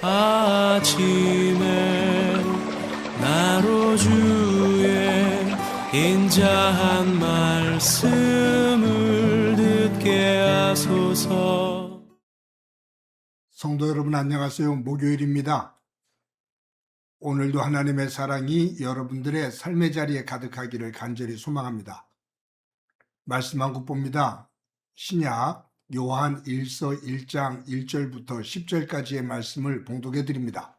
아침에 나로 주의 인자한 말씀을 듣게 하소서. 성도 여러분 안녕하세요. 목요일입니다. 오늘도 하나님의 사랑이 여러분들의 삶의 자리에 가득하기를 간절히 소망합니다. 말씀 한 국 봅니다. 신약 요한 1서 1장 1절부터 10절까지의 말씀을 봉독해 드립니다.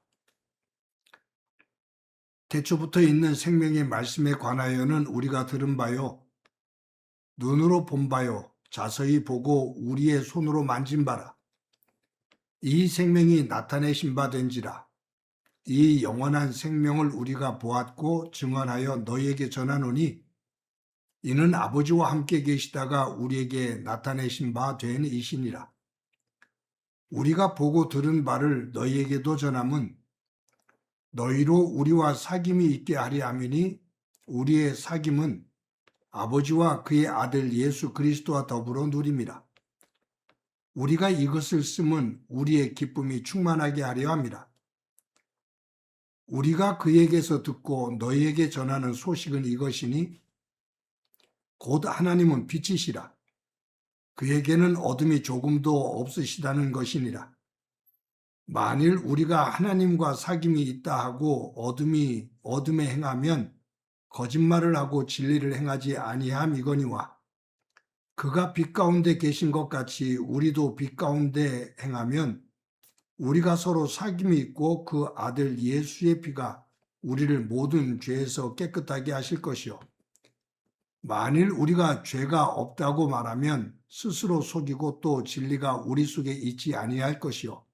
태초부터 있는 생명의 말씀에 관하여는 우리가 들은 바요, 눈으로 본 바요, 자세히 보고 우리의 손으로 만진 바라. 이 생명이 나타내신 바 된지라. 이 영원한 생명을 우리가 보았고 증언하여 너희에게 전하노니 이는 아버지와 함께 계시다가 우리에게 나타내신 바 된 이시니라. 우리가 보고 들은 바를 너희에게도 전함은 너희로 우리와 사귐이 있게 하리 함이니 우리의 사귐은 아버지와 그의 아들 예수 그리스도와 더불어 누림이라. 우리가 이것을 쓰면 우리의 기쁨이 충만하게 하려 함이라. 우리가 그에게서 듣고 너희에게 전하는 소식은 이것이니 곧 하나님은 빛이시라. 그에게는 어둠이 조금도 없으시다는 것이니라. 만일 우리가 하나님과 사귐이 있다 하고 어둠에 행하면 거짓말을 하고 진리를 행하지 아니함이거니와 그가 빛 가운데 계신 것 같이 우리도 빛 가운데 행하면 우리가 서로 사귐이 있고 그 아들 예수의 피가 우리를 모든 죄에서 깨끗하게 하실 것이요. 만일 우리가 죄가 없다고 말하면 스스로 속이고 또 진리가 우리 속에 있지 아니할 것이요.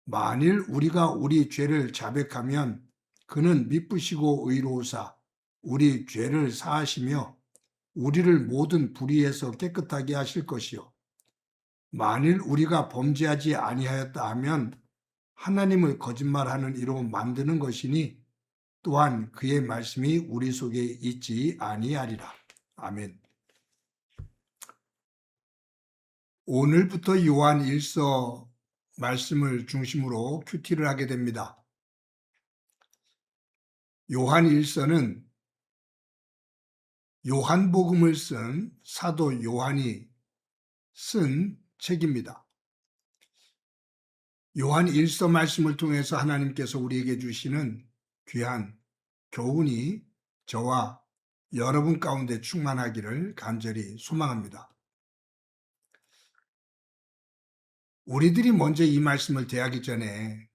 만일 우리가 우리 죄를 자백하면 그는 미쁘시고 의로우사 우리 죄를 사하시며 우리를 모든 불의에서 깨끗하게 하실 것이요. 만일 우리가 범죄하지 아니하였다 하면 하나님을 거짓말하는 이로 만드는 것이니 또한 그의 말씀이 우리 속에 있지 아니하리라. 아멘. 오늘부터 요한 1서 말씀을 중심으로 큐티를 하게 됩니다. 요한 1서는 요한복음을 쓴 사도 요한이 쓴 책입니다. 요한 1서 말씀을 통해서 하나님께서 우리에게 주시는 귀한 교훈이 저와 여러분 가운데 충만하기를 간절히 소망합니다. 우리들이 먼저 이 말씀을 대하기 전에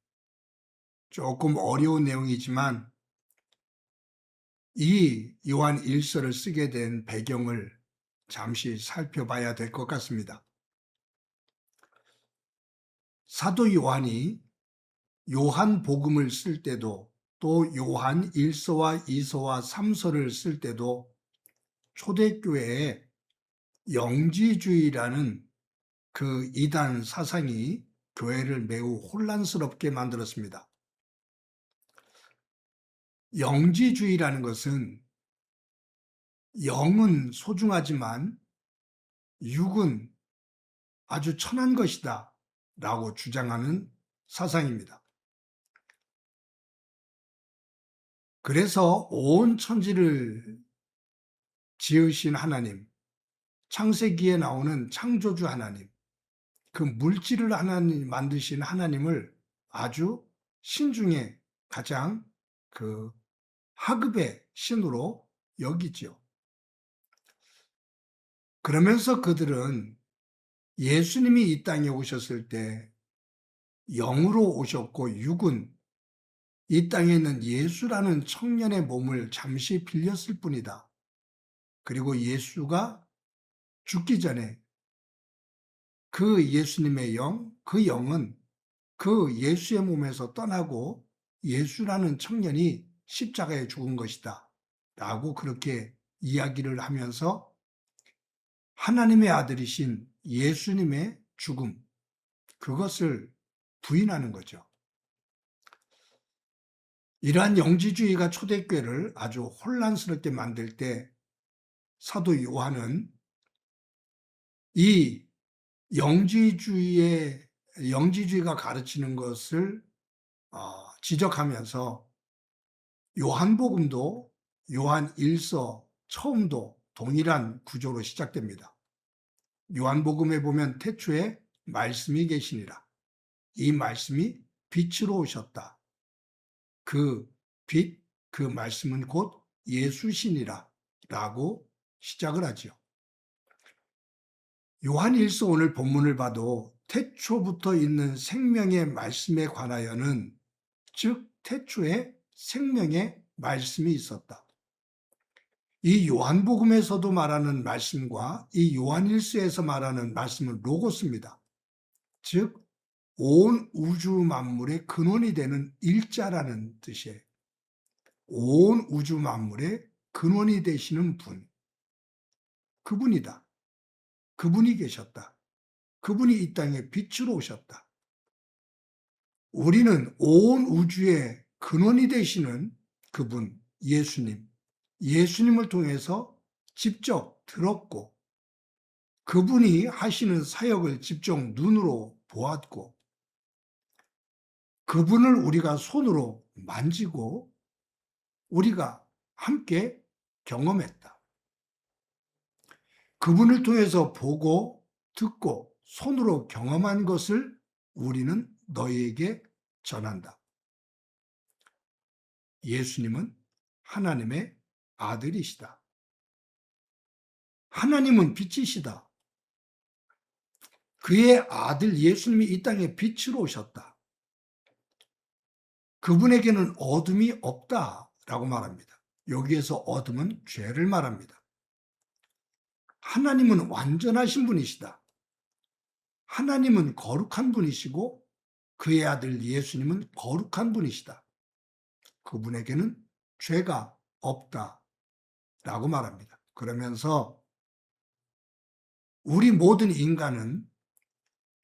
조금 어려운 내용이지만 이 요한 1서를 쓰게 된 배경을 잠시 살펴봐야 될 것 같습니다. 사도 요한이 요한복음을 쓸 때도 또 요한 1서와 2서와 3서를 쓸 때도 초대교회에 영지주의라는 그 이단 사상이 교회를 매우 혼란스럽게 만들었습니다. 영지주의라는 것은 영은 소중하지만 육은 아주 천한 것이다 라고 주장하는 사상입니다. 그래서 온 천지를 지으신 하나님, 창세기에 나오는 창조주 하나님, 그 물질을 하나님 만드신 하나님을 아주 신중에 가장 그 하급의 신으로 여기죠. 그러면서 그들은 예수님이 이 땅에 오셨을 때 영으로 오셨고 육은 이 땅에 있는 예수라는 청년의 몸을 잠시 빌렸을 뿐이다. 그리고 예수가 죽기 전에 그 예수님의 영, 그 영은 그 예수의 몸에서 떠나고 예수라는 청년이 십자가에 죽은 것이다. 라고 그렇게 이야기를 하면서 하나님의 아들이신 예수님의 죽음, 그것을 부인하는 거죠. 이러한 영지주의가 초대교회를 아주 혼란스럽게 만들 때 사도 요한은 이 영지주의의 영지주의가 가르치는 것을 지적하면서 요한복음도 요한 1서 처음도 동일한 구조로 시작됩니다. 요한복음에 보면 태초에 말씀이 계시니라. 이 말씀이 빛으로 오셨다. 그 빛, 그 말씀은 곧 예수시니라 라고 시작을 하죠. 요한 1서 오늘 본문을 봐도 태초부터 있는 생명의 말씀에 관하여는 즉 태초에 생명의 말씀이 있었다. 이 요한복음에서도 말하는 말씀과 이 요한 1서에서 말하는 말씀은 로고스입니다. 즉 온 우주 만물의 근원이 되는 일자라는 뜻이에요. 온 우주 만물의 근원이 되시는 분, 그분이다. 그분이 계셨다. 그분이 이 땅에 빛으로 오셨다. 우리는 온 우주의 근원이 되시는 그분, 예수님을 통해서 직접 들었고 그분이 하시는 사역을 직접 눈으로 보았고 그분을 우리가 손으로 만지고 우리가 함께 경험했다. 그분을 통해서 보고 듣고 손으로 경험한 것을 우리는 너희에게 전한다. 예수님은 하나님의 아들이시다. 하나님은 빛이시다. 그의 아들 예수님이 이 땅에 빛으로 오셨다. 그분에게는 어둠이 없다라고 말합니다. 여기에서 어둠은 죄를 말합니다. 하나님은 완전하신 분이시다. 하나님은 거룩한 분이시고 그의 아들 예수님은 거룩한 분이시다. 그분에게는 죄가 없다라고 말합니다. 그러면서 우리 모든 인간은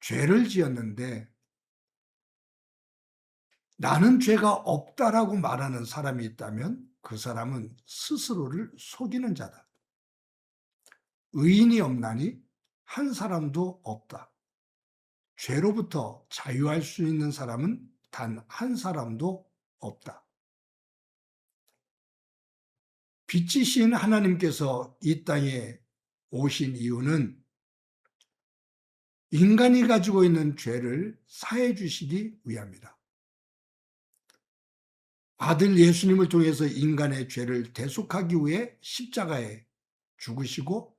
죄를 지었는데 나는 죄가 없다라고 말하는 사람이 있다면 그 사람은 스스로를 속이는 자다. 의인이 없나니 한 사람도 없다. 죄로부터 자유할 수 있는 사람은 단 한 사람도 없다. 빛이신 하나님께서 이 땅에 오신 이유는 인간이 가지고 있는 죄를 사해 주시기 위함이다. 아들 예수님을 통해서 인간의 죄를 대속하기 위해 십자가에 죽으시고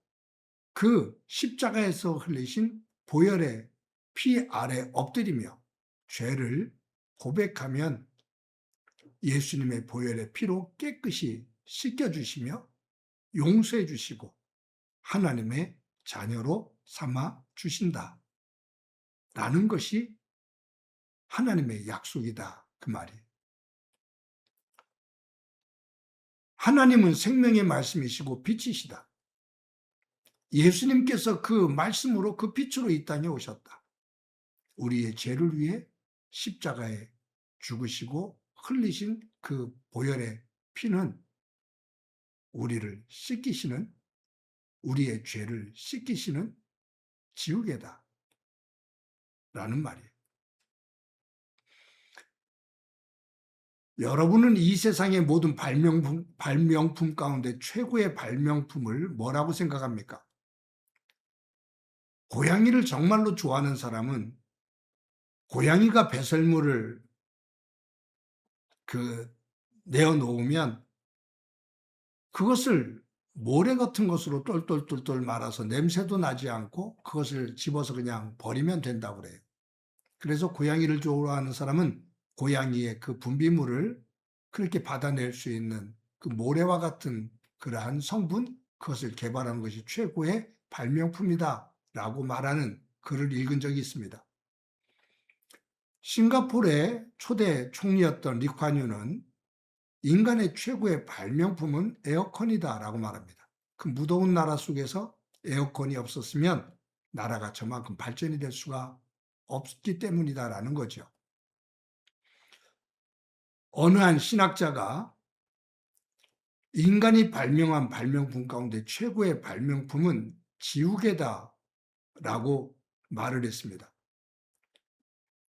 그 십자가에서 흘리신 보혈의 피 아래 엎드리며 죄를 고백하면 예수님의 보혈의 피로 깨끗이 씻겨주시며 용서해 주시고 하나님의 자녀로 삼아 주신다. 라는 것이 하나님의 약속이다. 그 말이에요. 하나님은 생명의 말씀이시고 빛이시다. 예수님께서 그 말씀으로 그 빛으로 이 땅에 오셨다. 우리의 죄를 위해 십자가에 죽으시고 흘리신 그 보혈의 피는 우리를 씻기시는, 우리의 죄를 씻기시는 지우개다. 라는 말이에요. 여러분은 이 세상의 모든 발명품 가운데 최고의 발명품을 뭐라고 생각합니까? 고양이를 정말로 좋아하는 사람은 고양이가 배설물을 내어놓으면 그것을 모래 같은 것으로 똘똘똘똘 말아서 냄새도 나지 않고 그것을 집어서 그냥 버리면 된다고 그래요. 그래서 고양이를 좋아하는 사람은 고양이의 그 분비물을 그렇게 받아낼 수 있는 그 모래와 같은 그러한 성분, 그것을 개발한 것이 최고의 발명품이다 라고 말하는 글을 읽은 적이 있습니다. 싱가포르의 초대 총리였던 리콴유는 인간의 최고의 발명품은 에어컨이다 라고 말합니다. 그 무더운 나라 속에서 에어컨이 없었으면 나라가 저만큼 발전이 될 수가 없기 때문이다라는 거죠. 어느 한 신학자가 인간이 발명한 발명품 가운데 최고의 발명품은 지우개다 라고 말을 했습니다.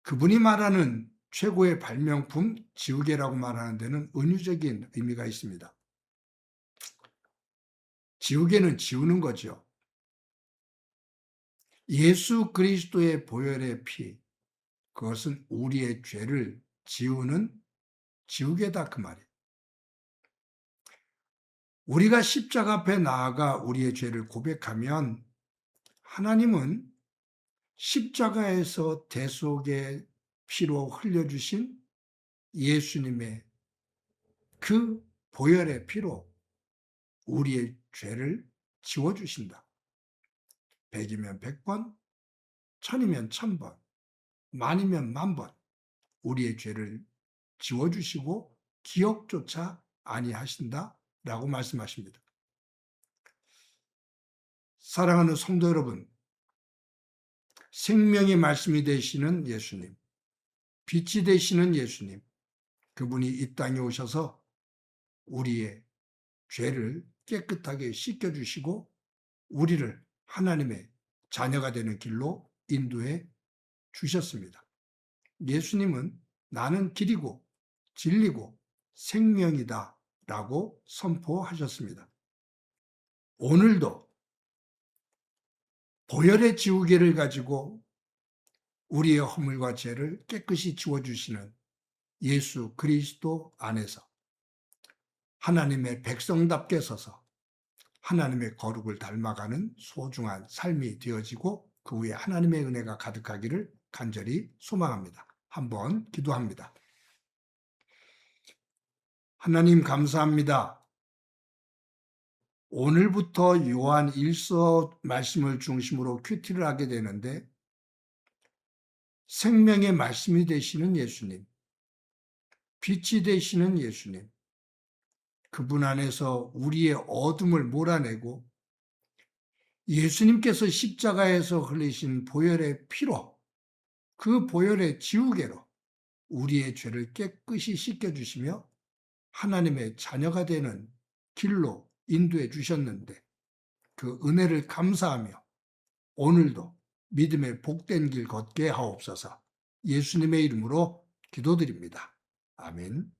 그분이 말하는 최고의 발명품 지우개라고 말하는 데는 은유적인 의미가 있습니다. 지우개는 지우는 거죠. 예수 그리스도의 보혈의 피, 그것은 우리의 죄를 지우는 지우개다 그 말이에요. 우리가 십자가 앞에 나아가 우리의 죄를 고백하면 하나님은 십자가에서 대속의 피로 흘려주신 예수님의 그 보혈의 피로 우리의 죄를 지워주신다. 100이면 100번, 1000이면 1000번, 만이면 만번 우리의 죄를 지워주시고 기억조차 아니하신다라고 말씀하십니다. 사랑하는 성도 여러분, 생명의 말씀이 되시는 예수님, 빛이 되시는 예수님, 그분이 이 땅에 오셔서 우리의 죄를 깨끗하게 씻겨주시고 우리를 하나님의 자녀가 되는 길로 인도해 주셨습니다. 예수님은 나는 길이고 진리고 생명이다 라고 선포하셨습니다. 오늘도 보혈의 지우개를 가지고 우리의 허물과 죄를 깨끗이 지워주시는 예수 그리스도 안에서 하나님의 백성답게 서서 하나님의 거룩을 닮아가는 소중한 삶이 되어지고 그 후에 하나님의 은혜가 가득하기를 간절히 소망합니다. 한번 기도합니다. 하나님 감사합니다. 오늘부터 요한 1서 말씀을 중심으로 큐티를 하게 되는데 생명의 말씀이 되시는 예수님, 빛이 되시는 예수님, 그분 안에서 우리의 어둠을 몰아내고 예수님께서 십자가에서 흘리신 보혈의 피로 그 보혈의 지우개로 우리의 죄를 깨끗이 씻겨주시며 하나님의 자녀가 되는 길로 인도해 주셨는데 그 은혜를 감사하며 오늘도 믿음의 복된 길 걷게 하옵소서. 예수님의 이름으로 기도드립니다. 아멘.